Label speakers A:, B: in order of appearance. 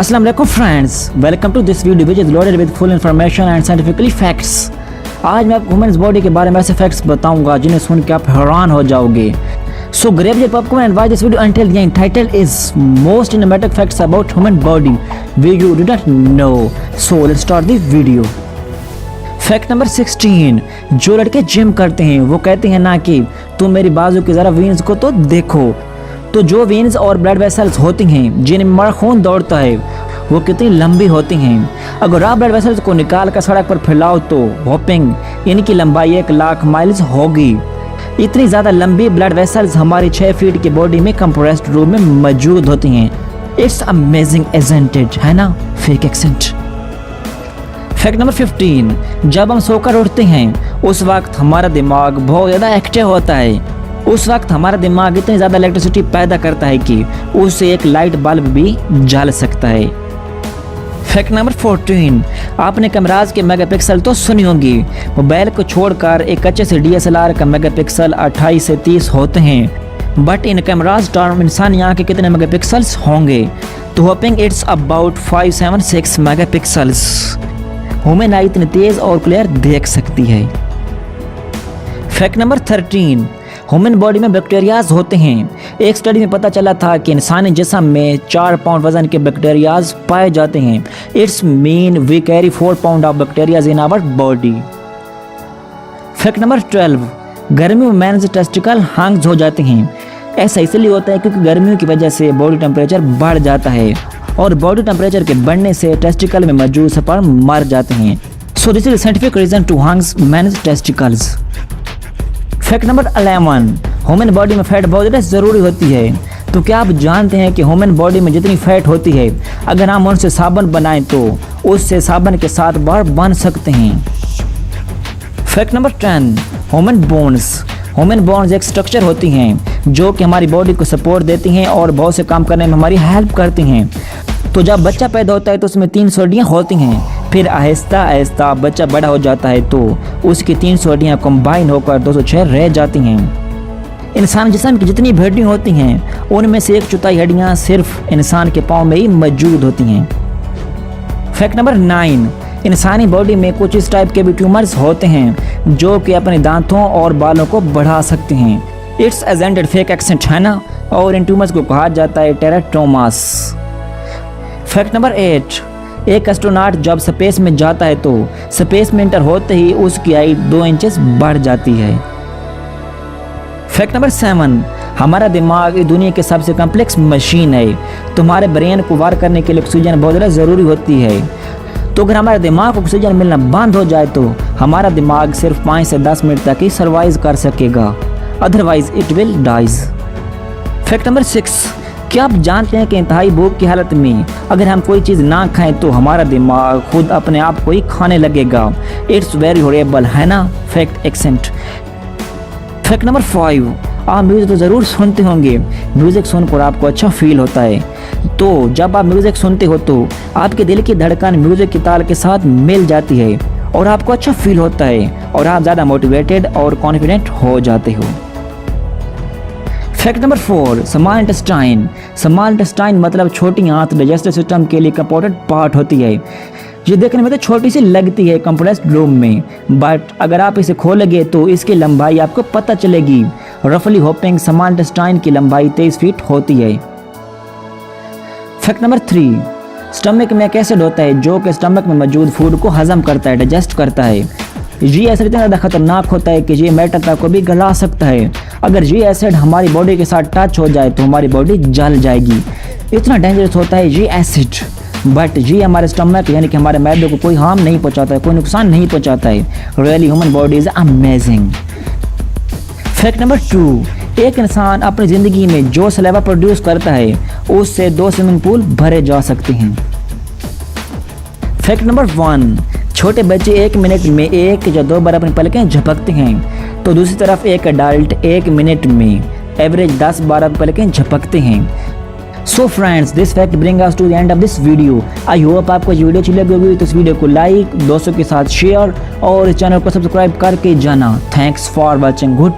A: Assalamu alaikum friends, welcome to this video which is loaded with full information and scientifically facts. आज मैं आपको human body के बारे में ऐसे फैक्ट्स बताऊंगा जिन्हें सुन के आप हैरान हो जाओगे. So grab your popcorn and watch this video until the end. Title is most enigmatic facts about human body which you do not know. So let's start the video. Fact number 16. जो लड़के gym करते हैं वो कहते हैं ना कि तुम मेरी बाजू की ज़रा वेन्स को तो देखो. तो जो वेन्स और ब्लड वेसल्स होती हैं जिनमें हमारा खून दौड़ता है वो कितनी लंबी होती हैं. अगर आप ब्लड वेसल्स को निकाल कर सड़क पर फैलाओ तो होपिंग इनकी लंबाई 1,00,000 माइल्स होगी. इतनी ज़्यादा लंबी ब्लड वेसल्स हमारी 6 फीट की बॉडी में कंप्रेस्ड रूम में मौजूद होती हैं. इट्स अमेजिंग इज़न्ट इट, है ना? Fake accent. Fact number 15. जब हम सोकर उठते हैं उस वक्त हमारा दिमाग बहुत ज़्यादा एक्टिव होता है. उस वक्त हमारा दिमाग इतनी ज़्यादा इलेक्ट्रिसिटी पैदा करता है कि उससे एक लाइट बल्ब भी जल सकता है. Fact number 14. आपने कैमराज के मेगापिक्सल तो सुनी होंगी. मोबाइल को छोड़कर एक अच्छे से DSLR का मेगापिक्सल 28 से 30 होते हैं. बट इन कैमराज टर्म इंसानी आँख के कितने मेगापिक्सल्स होंगे? तो hopping it's about 576 megapixels. Human आई इतनी तेज़ और क्लियर देख सकती है. Fact number 13. ह्यूमन बॉडी में बैक्टीरियाज होते हैं. एक स्टडी में पता चला था कि इंसानी जिस्म में 4 पाउंड वजन के बैक्टीरियाज पाए जाते हैं. It's mean we carry 4 pound of bacterias in our body. Fact number 12. गर्मियों में मेंस टेस्टिकल हंग्स हो जाते हैं. ऐसा इसलिए होता है क्योंकि गर्मियों की वजह से बॉडी टेम्परेचर बढ़ जाता है और बॉडी टेम्परेचर के बढ़ने से टेस्टिकल में मौजूद स्पर्म मर जाते हैं. So this is scientific reason to hangs men's testicles. Fact number 11. Human body में फैट बहुत ज़्यादा ज़रूरी होती है. तो क्या आप जानते हैं कि ह्यूमन बॉडी में जितनी फैट होती है अगर हम उनसे साबुन बनाएं तो उससे साबुन के साथ बार बन सकते हैं. Fact number 10. Human bones. Human bones एक स्ट्रक्चर होती हैं जो कि हमारी बॉडी को सपोर्ट देती हैं और बहुत से काम करने में हमारी हेल्प करती हैं. तो जब बच्चा पैदा होता है तो उसमें 3 हड्डियाँ होती हैं. फिर आहिस्ता आहिस्ता बच्चा बड़ा हो जाता है तो उसकी 3 हड्डियाँ कंबाइन होकर 206 रह जाती हैं. इंसान जिस्म की जितनी भी हड्डियाँ होती हैं उनमें से 1/4 हड्डियाँ सिर्फ इंसान के पाँव में ही मौजूद होती हैं. Fact number 9. इंसानी बॉडी में कुछ इस टाइप के भी ट्यूमर्स होते हैं जो कि अपने दांतों और बालों को बढ़ा सकते हैं. इट्स एजेंटेड फेक एक्सेंट, है ना? और इन ट्यूमर्स को कहा जाता है टेराटोमास. Fact number 8. एक एस्ट्रोनॉट जब स्पेस में जाता है तो स्पेस में एंटर होते ही उसकी हाइट 2 इंचेस बढ़ जाती है. Fact number 7. हमारा दिमाग इस दुनिया की सबसे कॉम्प्लेक्स मशीन है. तुम्हारे ब्रेन को वार करने के लिए ऑक्सीजन बहुत ज़्यादा ज़रूरी होती है. तो अगर हमारे दिमाग को ऑक्सीजन मिलना बंद हो जाए तो हमारा दिमाग सिर्फ 5 से 10 मिनट तक ही सर्वाइव कर सकेगा, otherwise it will dies. Fact number 6. क्या आप जानते हैं कि इंतहाई भूख की हालत में अगर हम कोई चीज़ ना खाएं तो हमारा दिमाग खुद अपने आप को ही खाने लगेगा. इट्स वेरी हॉरिबल, है ना? Fact accent. Fact number 5. आप म्यूज़िक तो ज़रूर सुनते होंगे. म्यूज़िक सुनकर आपको अच्छा फील होता है. तो जब आप म्यूज़िक सुनते हो तो आपके दिल की धड़कन म्यूज़िक की ताल के साथ मिल जाती है और आपको अच्छा फील होता है और आप ज़्यादा मोटिवेटेड और कॉन्फिडेंट हो जाते हो. Fact number 4. Small intestine. Small intestine मतलब छोटी आंत डाइजेस्टिव सिस्टम के लिए इंपॉर्टेंट पार्ट होती है. ये देखने में तो छोटी सी लगती है कंप्रेस्ड रूम में, बट अगर आप इसे खोलोगे तो इसकी लंबाई आपको पता चलेगी. रफली होपिंग स्मॉल इंटेस्टाइन की लंबाई 23 फीट होती है. Fact number 3. स्टमक में एक एसिड होता है जो कि स्टमक में मौजूद फूड को हजम करता है, डाइजेस्ट करता है. ये एसिड इतना ज़्यादा खतरनाक होता है कि ये मेटल तक को भी गला सकता है. अगर ये एसिड हमारी बॉडी के साथ टच हो जाए तो हमारी बॉडी जल जाएगी. इतना डेंजरस होता है ये एसिड. बट ये हमारे स्टमक यानी कि हमारे मैदे को कोई हार्म नहीं पहुंचाता है, कोई नुकसान नहीं पहुंचाता है. Really human body is amazing. Fact number 2. एक इंसान अपनी ज़िंदगी में जो सलेवा प्रोड्यूस करता है उससे 2 स्विमिंग पूल भरे जा सकते हैं. Fact number 1. छोटे बच्चे 1 मिनट में 1 या 2 बार अपनी पलकें झपकते हैं तो दूसरी तरफ एक एडल्ट 1 मिनट में एवरेज 10 बार अपनी पलकें झपकते हैं. So friends, this fact bring us to the end of this video. I hope आपको ये वीडियो अच्छी लगी होगी तो इस वीडियो को लाइक, दोस्तों के साथ शेयर और इस चैनल को सब्सक्राइब करके जाना. Thanks for watching. गुड